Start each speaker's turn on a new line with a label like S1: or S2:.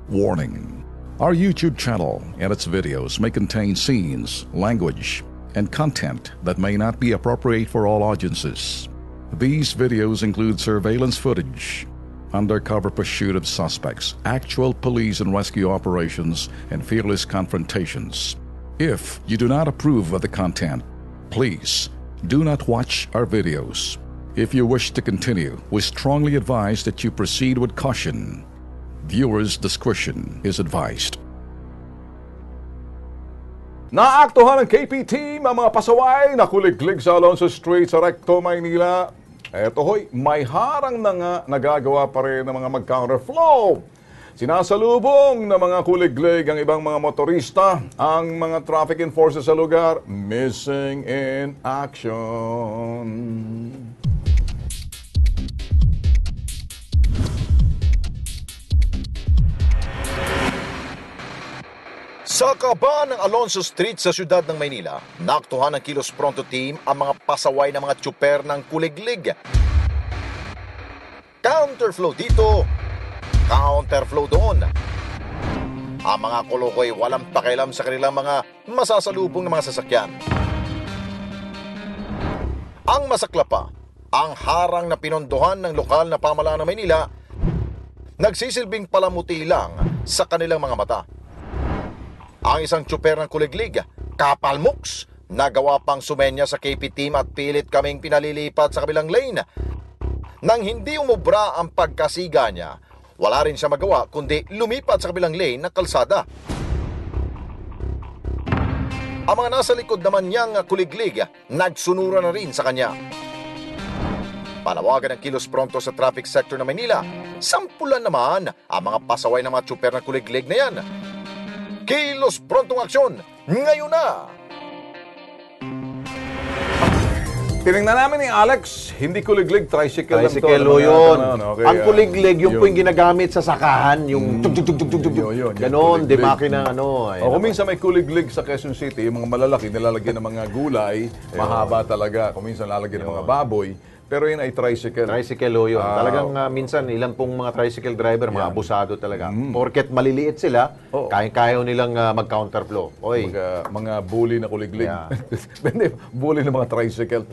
S1: Warning: our YouTube channel and its videos may contain scenes, language, and content that may not be appropriate for all audiences. These videos include surveillance footage, undercover pursuit of suspects, actual police and rescue operations, and fearless confrontations. If you do not approve of the content, please do not watch our videos. If you wish to continue, we strongly advise that you proceed with caution. Viewers' discretion is advised.
S2: Naaktuhan ng KP team ang mga pasaway na kuliglig sa Alonso Street sa Recto, Maynila. Eto hoy, may harang na nga nagagawa pa rin ng mga mag-counterflow. Sinasalubong ng mga kuliglig ang ibang mga motorista, ang mga traffic enforcers sa lugar, missing in action.
S3: Sa kaban ng Alonso Street sa siyudad ng Maynila, naaktuhan ng Kilos Pronto team ang mga pasaway na mga tsuper ng kuliglig. Counterflow dito, counterflow doon. Ang mga kolokoy walang pakialam sa kanilang mga masasalubong ng mga sasakyan. Ang masakla pa, ang harang na pinondohan ng lokal na pamahalaan ng Maynila, nagsisilbing palamuti lang sa kanilang mga mata. Ang isang tsuper ng kuliglig, kapalmoks, nagawa pang sumenya sa KP team at pilit kaming pinalilipat sa kabilang lane. Nang hindi umubra ang pagkasiga niya, wala rin siya magawa kundi lumipat sa kabilang lane ng kalsada. Ang mga nasa likod naman niyang kuliglig, nagsunura na rin sa kanya. Panawagan ng Kilos Pronto sa traffic sector ng Manila, sampulan naman ang mga pasaway ng mga tsuper ng kuliglig na yan. Kilos Prontong aksyon, ngayon na!
S2: Tinignan namin ni Alex, hindi kuliglig, tricycle lang to.
S4: Tricycle yun. Ang kuliglig, yung po yung ginagamit sa sakahan, yung
S2: yun.
S4: ganon, di makina ano.
S2: O kung minsan may kuliglig sa Quezon City, yung mga malalaki, nilalagyan ng mga gulay, mahaba talaga. Kung minsan lalagyan ng mga baboy, pero yun ay tricycle.
S4: Tricycle yun. Talagang minsan, ilan pong mga tricycle driver, mga abusado talaga. Porket maliliit sila, kaya nilang mag-counterflow. Oy.
S2: Mga bully na kuliglig. Bully na mga tricycle.